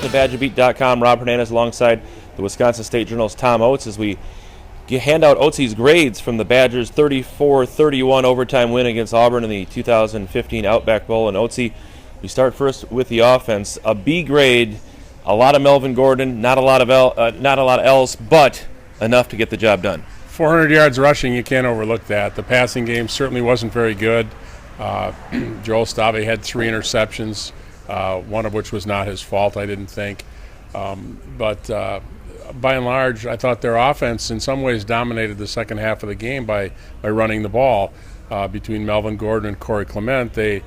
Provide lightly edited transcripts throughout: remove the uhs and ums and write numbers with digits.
TheBadgerBeat.com. Rob Hernandez alongside the Wisconsin State Journal's Tom Oates as we hand out Oates' grades from the Badgers' 34-31 overtime win against Auburn in the 2015 Outback Bowl. And Oates, we start first with the offense. A B grade, a lot of Melvin Gordon, not a lot else, but enough to get the job done. 400 yards rushing, you can't overlook that. The passing game certainly wasn't very good. Joel Stave had 3 interceptions, one of which was not his fault, I didn't think. But by and large, I thought their offense in some ways dominated the second half of the game by running the ball. Between Melvin Gordon and Corey Clement, they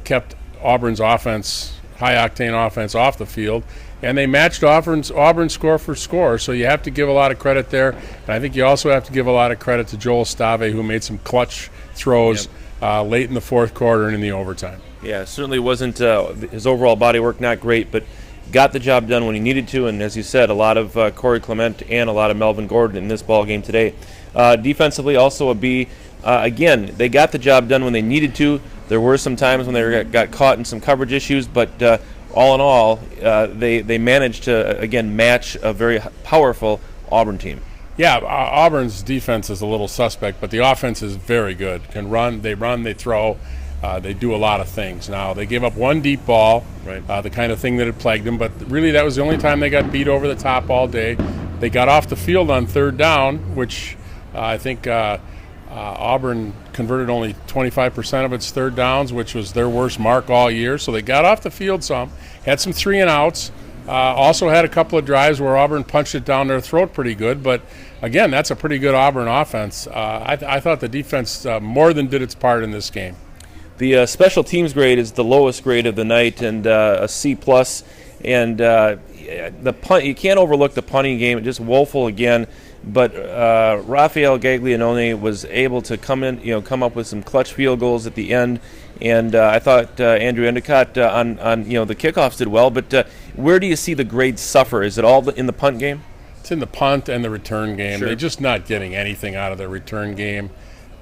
kept Auburn's offense, high-octane offense, off the field, and they matched Auburn score for score. So you have to give a lot of credit there. And I think you also have to give a lot of credit to Joel Stave, who made some clutch throws late in the fourth quarter and in the overtime. Yeah, certainly wasn't his overall body work not great, but got the job done when he needed to. And as you said, a lot of Corey Clement and a lot of Melvin Gordon in this ball game today. Defensively, also a B. Again, they got the job done when they needed to. There were some times when they got caught in some coverage issues, but all in all, they managed to, again, match a very powerful Auburn team. Yeah, Auburn's defense is a little suspect, but the offense is very good. They throw. They do a lot of things. Now, they gave up one deep ball, right. The kind of thing that had plagued them, but really that was the only time they got beat over the top all day. They got off the field on third down, which I think Auburn converted only 25% of its third downs, which was their worst mark all year. So they got off the field some, had some 3-and-outs, also had a couple of drives where Auburn punched it down their throat pretty good. But, again, that's a pretty good Auburn offense. I thought the defense more than did its part in this game. The special teams grade is the lowest grade of the night, and a C+. And the punt, you can't overlook the punting game. Just woeful again. But Rafael Gaglianone was able to come up with some clutch field goals at the end. And I thought Andrew Endicott on the kickoffs did well. But where do you see the grade suffer? Is it all in the punt game? It's in the punt and the return game. Sure. They're just not getting anything out of their return game.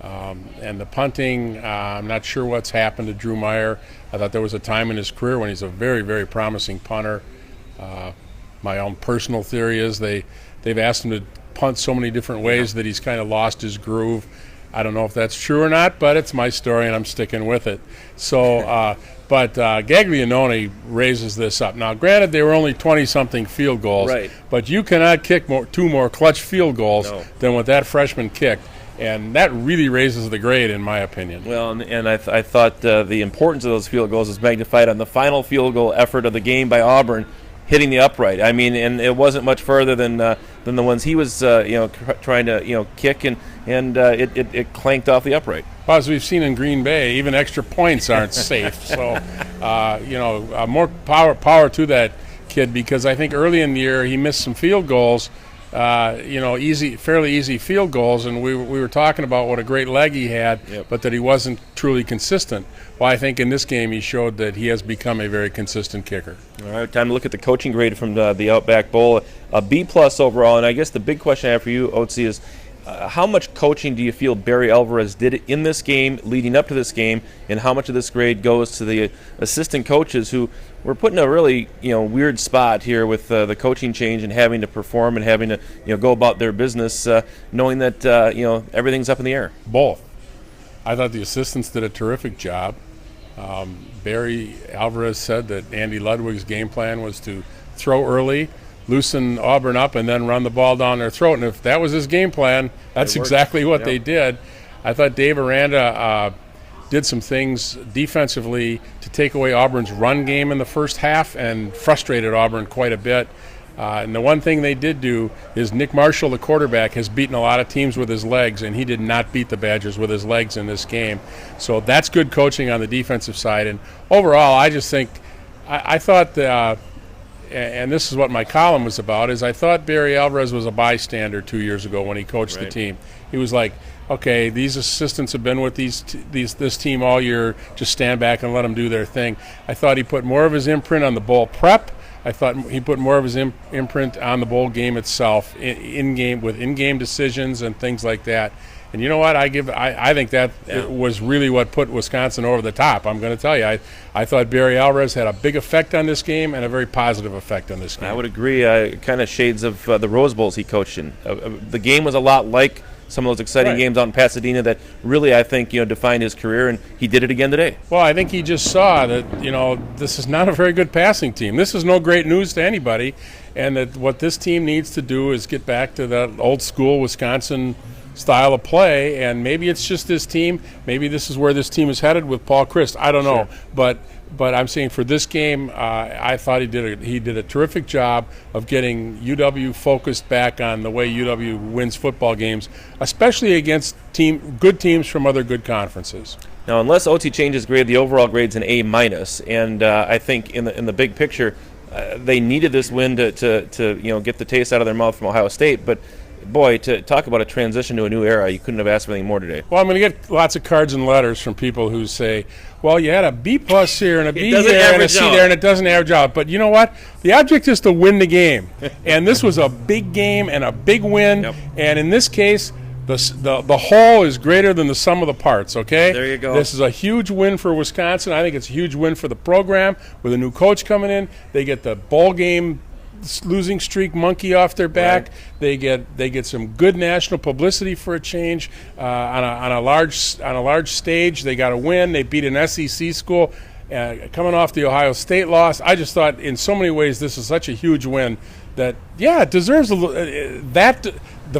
And the punting, I'm not sure what's happened to Drew Meyer. I thought there was a time in his career when he's a very, very promising punter. My own personal theory is they've asked him to punt so many different ways that he's kind of lost his groove. I don't know if that's true or not, but it's my story and I'm sticking with it. So, but Gaglianone raises this up. Now, granted, they were only 20-something field goals, right. But you cannot kick two more clutch field goals than what that freshman kicked. And that really raises the grade, in my opinion. Well, and I thought the importance of those field goals is magnified on the final field goal effort of the game by Auburn, hitting the upright. I mean, and it wasn't much further than the ones he was trying to kick, and it clanked off the upright. Well, as we've seen in Green Bay, even extra points aren't safe. So, more power to that kid, because I think early in the year he missed some field goals. Fairly easy field goals, and we were talking about what a great leg he had, but that he wasn't truly consistent. Well, I think in this game he showed that he has become a very consistent kicker. All right, time to look at the coaching grade from the Outback Bowl. A B+ overall, and I guess the big question I have for you, Oates, is how much coaching do you feel Barry Alvarez did in this game, leading up to this game, and how much of this grade goes to the assistant coaches who were put in a really weird spot here with the coaching change and having to perform and having to go about their business, knowing that everything's up in the air? Both. I thought the assistants did a terrific job. Barry Alvarez said that Andy Ludwig's game plan was to throw early, loosen Auburn up, and then run the ball down their throat. And if that was his game plan, that's exactly what they did. I thought Dave Aranda did some things defensively to take away Auburn's run game in the first half and frustrated Auburn quite a bit. And the one thing they did do is Nick Marshall, the quarterback, has beaten a lot of teams with his legs, and he did not beat the Badgers with his legs in this game. So that's good coaching on the defensive side. And overall, I just think I thought and this is what my column was about, is I thought Barry Alvarez was a bystander 2 years ago when he coached the team. He was like, okay, these assistants have been with this team all year, just stand back and let them do their thing. I thought he put more of his imprint on the bowl prep. I thought he put more of his imprint on the bowl game itself, in-game decisions and things like that. And you know what? I think that was really what put Wisconsin over the top. I'm going to tell you, I thought Barry Alvarez had a big effect on this game and a very positive effect on this game. I would agree. Kind of shades of the Rose Bowls he coached in. The game was a lot like some of those exciting games out in Pasadena that really, I think, defined his career, and he did it again today. Well, I think he just saw that, this is not a very good passing team. This is no great news to anybody, and that what this team needs to do is get back to that old school Wisconsin style of play, and maybe it's just this team. Maybe this is where this team is headed with Paul Chryst. I don't know, but I'm saying for this game, I thought he did a terrific job of getting UW focused back on the way UW wins football games, especially against good teams from other good conferences. Now, unless Oates changes grade, the overall grade's an A-, and I think in the big picture, they needed this win to get the taste out of their mouth from Ohio State, but. Boy, to talk about a transition to a new era, you couldn't have asked for anything more today. Well, I'm going to get lots of cards and letters from people who say, well, you had a B+ here and a B here and a C there, and it doesn't average out. But you know what? The object is to win the game. And this was a big game and a big win. Yep. And in this case, the whole is greater than the sum of the parts, okay? There you go. This is a huge win for Wisconsin. I think it's a huge win for the program with a new coach coming in. They get the bowl game losing streak monkey off their back. Right. They get some good national publicity for a change on a large stage. They got a win. They beat an SEC school coming off the Ohio State loss. I just thought in so many ways this is such a huge win that it deserves the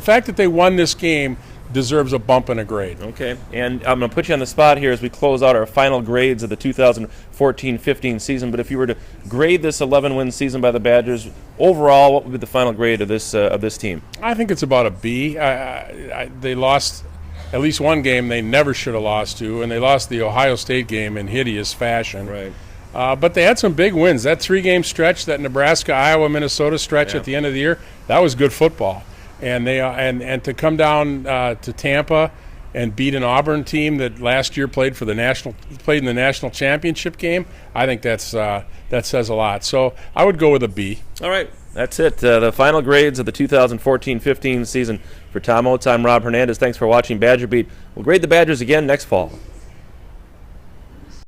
fact that they won this game deserves a bump in a grade. Okay, and I'm going to put you on the spot here as we close out our final grades of the 2014-15 season. But if you were to grade this 11-win season by the Badgers, overall, what would be the final grade of this team? I think it's about a B. They lost at least one game they never should have lost to, and they lost the Ohio State game in hideous fashion. Right. But they had some big wins. That 3-game stretch, that Nebraska, Iowa, Minnesota stretch at the end of the year, that was good football. And they and to come down to Tampa and beat an Auburn team that last year played in the national championship game, I think that says a lot. So I would go with a B. All right, that's it. The final grades of the 2014-15 season for Tom Oates. I'm Rob Hernandez. Thanks for watching Badger Beat. We'll grade the Badgers again next fall.